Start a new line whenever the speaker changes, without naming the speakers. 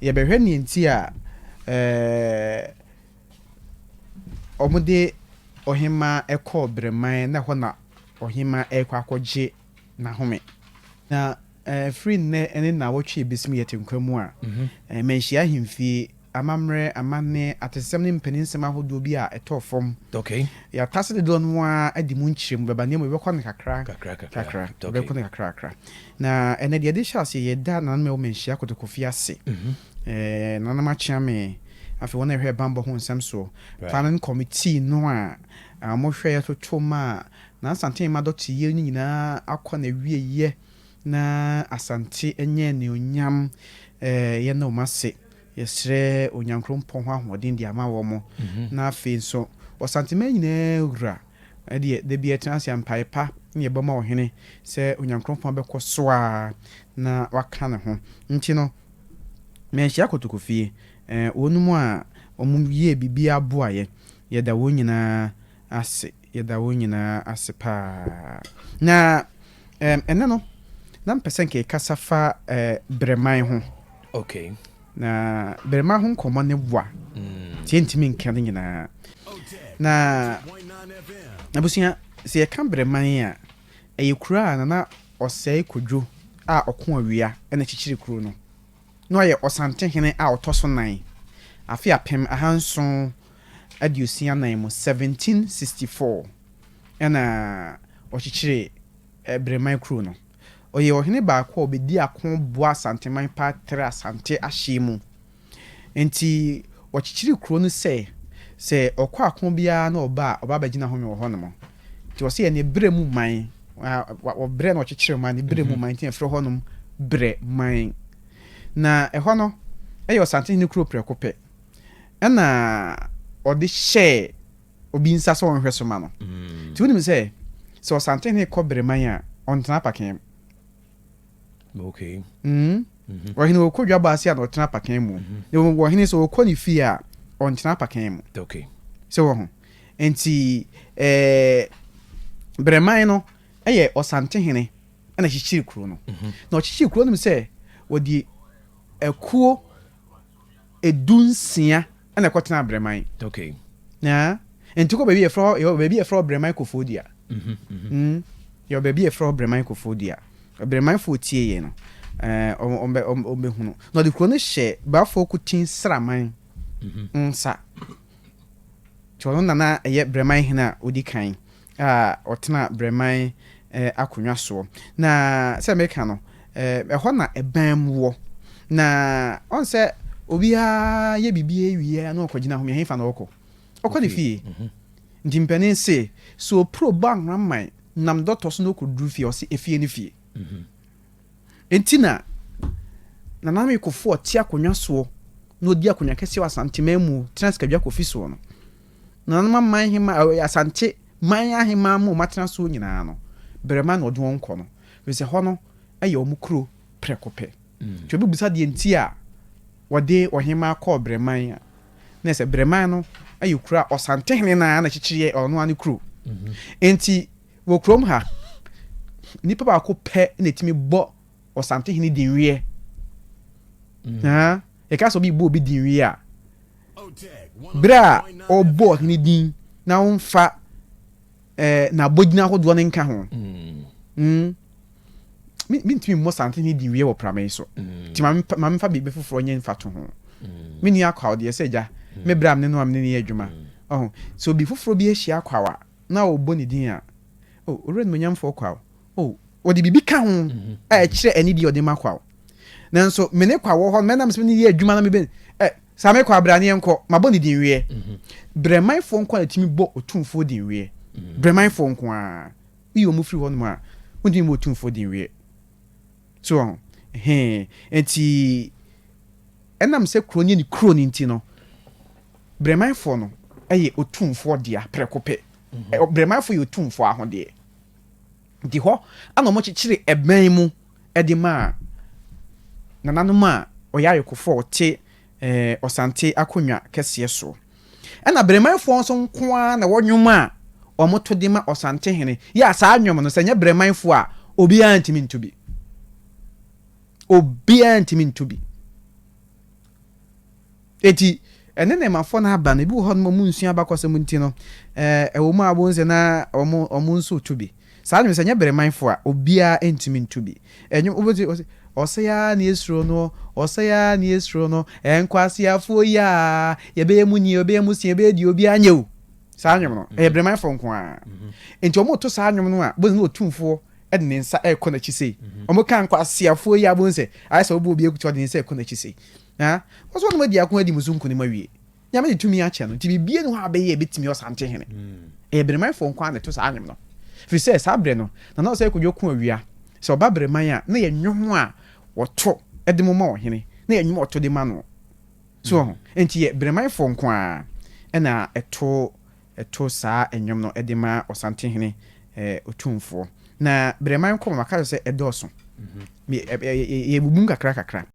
ye behwe ni nti a omude ohima ekọ Breman na ho na ohima ekọ akọgye na home na free ne ene na wotwe bisimi yetenkwamu a menhia himfie amamre amane atesem ne mpeninsem ahodo bi a etofom
okay
ya tase de don mu a adi mu nkyirem beba ne mu bekọ ne kakra bekọ ne kakra na ene de chance ye da na me o menhia kotokofi ase na na machia me afi wona hwe bambo ho nsem so planning committee no a mo hwe ya toto ma na Asantehene ma dot ye nyina akọ na wieye na Asante enye ne onyam ye na o mase yesre onyankrompon ho ahoden di ama wo mo na afi so Asante ma nyina wura de bia transia mpaipa ne boma wo hene se onyankrompon bekọ so a na waka ne ho nti no menhia kotokofie onumu a omu ye bibia aboaye yeda wo nyina ase pa na ene no na mpesen ke kasafa Breman ho
okay
na Breman ho komo ne bua tientimi nkane nyina na abusia se ka Breman a eyekura na osei kodwo a okon awia ena chichiri kuro no ye Asantehene a otoso nan afi apem ahanson adiosia nan mu 1764 ena ochichire Breman kuro no oye ohene ba kwa obedi akon boa Asanteman pa 3 Asante ahyimu enti ochichire kuro no se okwa akon bia na oba bagina ho me wo ho no mo ti o se ye ne Bremu man o bre na ochichire man ne Bremu man ti afro ho no Breman na eho no eyo Asantehene kuro prekope ena odi share obi nsa so wonhwe so ma no ti woni me say so Asantehene ko Breman a ontena pakem
okay
wahine okodwa baasi a ontena pakem mu wahine so okoni fi a ontena pakem mu
okay
so wo ho enti Breman no eye Asantehene ena chichiri kuro no na chichiri kuro no me say wodi ekuo edunsia ena kwotena Breman
okay
na enti ko baby e fro Breman kofodia yo baby e fro Breman kofodia Breman fo tie ye no ombe hunu no de kuro no hye ba fo kutin sraman nsa chono na eye Breman hina odi kan otena Breman akonwa so na se meka no ho na eban wo na on se obi a ye bibie wiye na okogina ho me hefa na okọ ne fie ndimpene se so pro bang ramman nam doctors no kodru fie o se efie ne fie entina na na me kofo ti akonwa so no di akonwa kese Asantehene mu transkadwa kofi so no na na man hima Asante man ahima mu matena so nyina no Breman no do nko no we se ho no aye omukro prekope twa bibusa de enti a wode ohima akọ Breman a na se Breman no ayukura Asantehene na chichiriye ono ane kuro enti wo krom ha nipa ba ko pe na etimi bo Asantehene dinwie e ka so bi bo bi dinwie a bra obo hene din na onfa na bogina hodo ne nka ho mintimi mo Asantehene dinwie wo pramen so ti ma fa bi foforo nye mfa to ho mini akwa de seja me bram ne no am ne adwuma so bi foforo bi ahia akwa na obo ne din a oren manyamfo kwa odi bibi ka ho a kire ani di odi makwa nanso me ne kwa wo ho me nam se ne adwuma na me ben sa me kwa brane enko mabo ne din wie Breman fo nko na timi bo otumfo din wie Breman fo nko a wi o mu firi ho no a odi mo otumfo din wie so enti enam se kronye ni kroni nti no Breman fo no eye otumfo dia prekope Breman fo ye otumfo ahode di ho ana mo chichire eban mu edi ma nananum a oyaye kofo te Asante akonwa kese so ana Breman fo nso nko a na wonwom a omoto de ma Asantehene ya sa anwom no senya Breman fo a obi antimi ntubi eti ene na mafo na aba na bi ho no mu nsua ba kwasem nti no ewo mu abonze na omo nso tubi saa nyem sanya Bremanfo a obia entimi ntubi enyum oboti osaya na esro no osaya na esro no enkwase afo ya ye be mu ni obe mu sie be di obi anyew saa nyem no Bremanfo nko a enti omo to saa nyem no a bozi na otumfo ede ne nsa ekọ na chisei omo kan kwase afo ya bonse ayesa obo obi ekuti ode ne nsa ekọ na chisei ha oso no madi akon adi musunku ni mawie nyame ditumi ache no ti bibie no ha be ye betimi Asantehene Bremanfo nko a ne to saa nyem no fi se saa bre no na say kodwo ko awia se oba Breman a na ye nwom a woto ede mo ma ohene na ye nwom oto de ma no so enti ye Bremanfo nko a na eto saa enwom no ede ma Asantehene otumfo na Breman ko maka se edoso ye bubum kakra